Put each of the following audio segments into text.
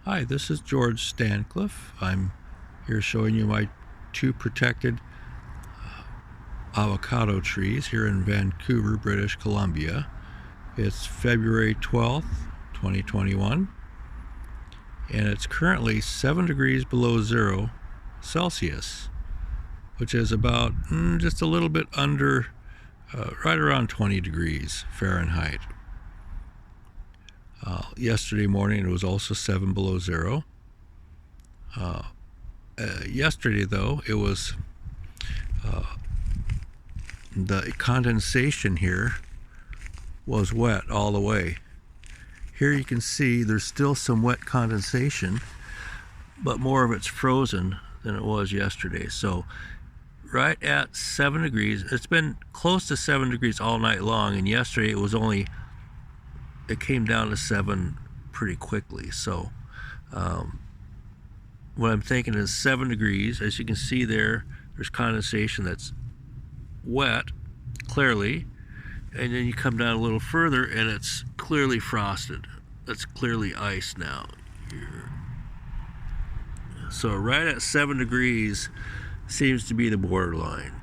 Hi, this is George Stancliffe. I'm here showing you my two protected avocado trees here in Vancouver, British Columbia. It's February 12th, 2021, and it's currently 7 degrees below 0 Celsius, which is about just a little bit under, right around 20 degrees Fahrenheit. Yesterday morning it was also 7 below 0. Yesterday though, it was the condensation here was wet all the way. Here you can see there's still some wet condensation, but more of it's frozen than it was yesterday. So right at 7 degrees, it's been close to 7 degrees all night long, and yesterday it came down to 7 pretty quickly. So what I'm thinking is 7 degrees. As you can see there's condensation that's wet, clearly, and then you come down a little further and it's clearly frosted. That's clearly ice now. So right at 7 degrees seems to be the borderline.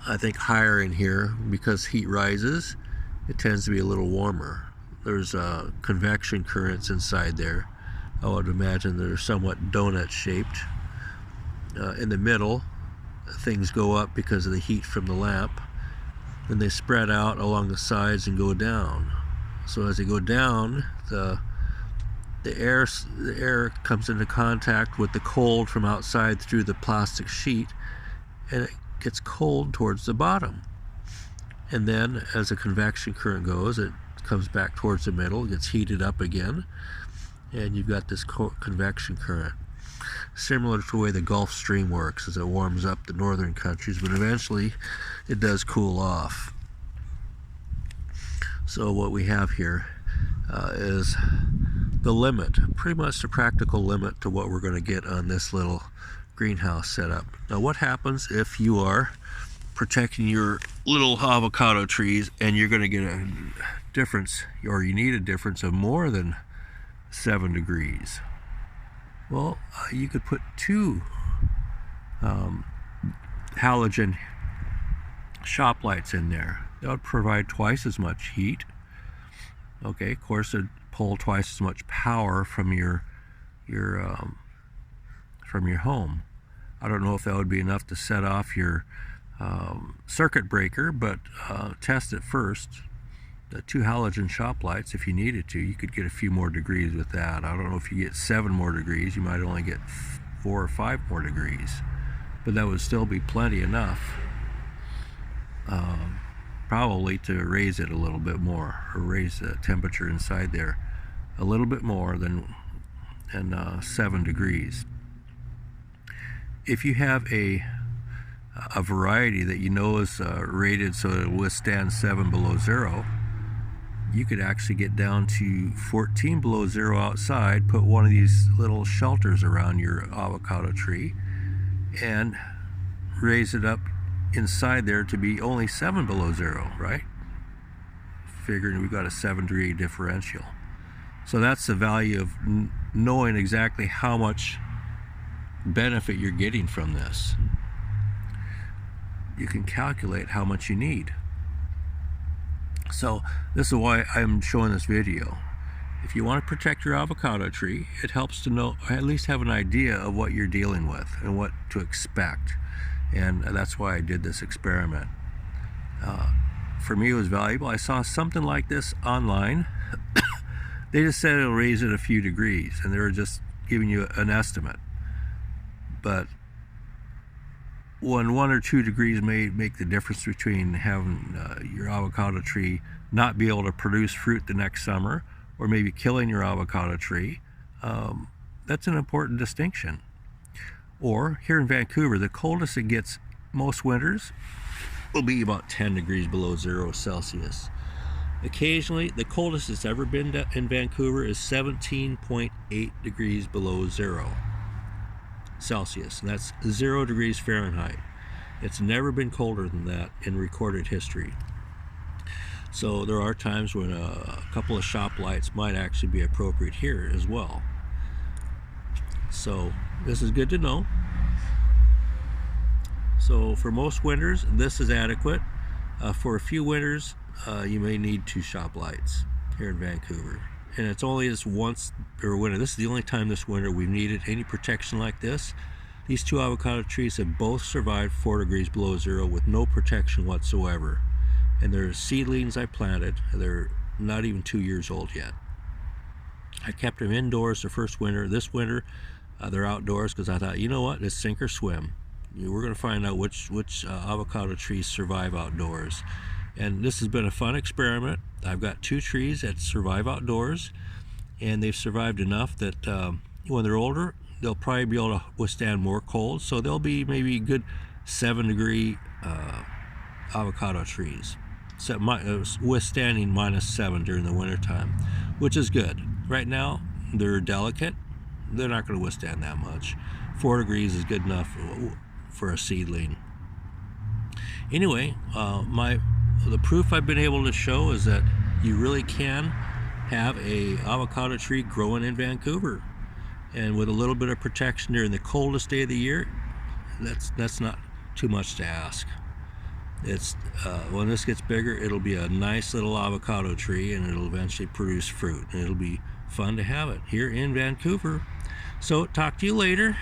I think higher in here, because heat rises, it tends to be a little warmer. There's convection currents inside there. I would imagine they're somewhat donut shaped. In the middle, things go up because of the heat from the lamp. Then they spread out along the sides and go down. So as they go down, the air comes into contact with the cold from outside through the plastic sheet, and it gets cold towards the bottom. And then as the convection current goes, it comes back towards the middle, gets heated up again, and you've got this convection current. Similar to the way the Gulf Stream works as it warms up the northern countries, but eventually it does cool off. So what we have here is the limit, pretty much the practical limit to what we're going to get on this little greenhouse setup. Now what happens if you are protecting your little avocado trees and you're going to get a difference, or you need a difference of more than 7 degrees? Well, you could put 2 halogen shop lights in there. That would provide twice as much heat. Okay, of course, it'd pull twice as much power from your home. I don't know if that would be enough to set off your circuit breaker, but test it first. The 2 halogen shop lights, if you needed to, you could get a few more degrees with that. I don't know if you get 7 more degrees, you might only get 4 or 5 more degrees, but that would still be plenty enough, probably to raise it a little bit more, or raise the temperature inside there a little bit more than 7 degrees. If you have a variety that you know is rated so it'll withstand 7 below 0, you could actually get down to 14 below 0 outside, put one of these little shelters around your avocado tree, and raise it up inside there to be only 7 below 0, right? Figuring we've got a 7 degree differential. So that's the value of knowing exactly how much benefit you're getting from this. You can calculate how much you need. So this is why I'm showing this video. If you want to protect your avocado tree, it helps to know, at least have an idea of what you're dealing with and what to expect. And that's why I did this experiment. For me, it was valuable. I saw something like this online. They just said it'll raise it a few degrees, and they were just giving you an estimate. But when 1 or 2 degrees may make the difference between having your avocado tree not be able to produce fruit the next summer, or maybe killing your avocado tree, that's an important distinction. Or here in Vancouver, the coldest it gets most winters will be about 10 degrees below 0 Celsius. Occasionally, the coldest it's ever been in Vancouver is 17.8 degrees below 0 Celsius, and that's 0 degrees Fahrenheit. It's never been colder than that in recorded history. So there are times when a couple of shop lights might actually be appropriate here as well. So this is good to know. So for most winters, this is adequate. For a few winters, you may need 2 shop lights here in Vancouver. And it's only this once per winter. This is the only time this winter we've needed any protection like this. These 2 avocado trees have both survived 4 degrees below zero with no protection whatsoever. And they're seedlings I planted. They're not even 2 years old yet. I kept them indoors the first winter. This winter, they're outdoors because I thought, you know what, it's sink or swim. We're going to find out which avocado trees survive outdoors. And this has been a fun experiment. I've got 2 trees that survive outdoors, and they've survived enough that when they're older, they'll probably be able to withstand more cold. So they'll be maybe good 7-degree avocado trees, withstanding -7 during the wintertime, which is good. Right now, they're delicate. They're not going to withstand that much. 4 degrees is good enough for a seedling. Anyway, the proof I've been able to show is that you really can have a avocado tree growing in Vancouver, and with a little bit of protection during the coldest day of the year, that's not too much to ask. It's when this gets bigger, it'll be a nice little avocado tree, and it'll eventually produce fruit, and it'll be fun to have it here in Vancouver. So talk to you later.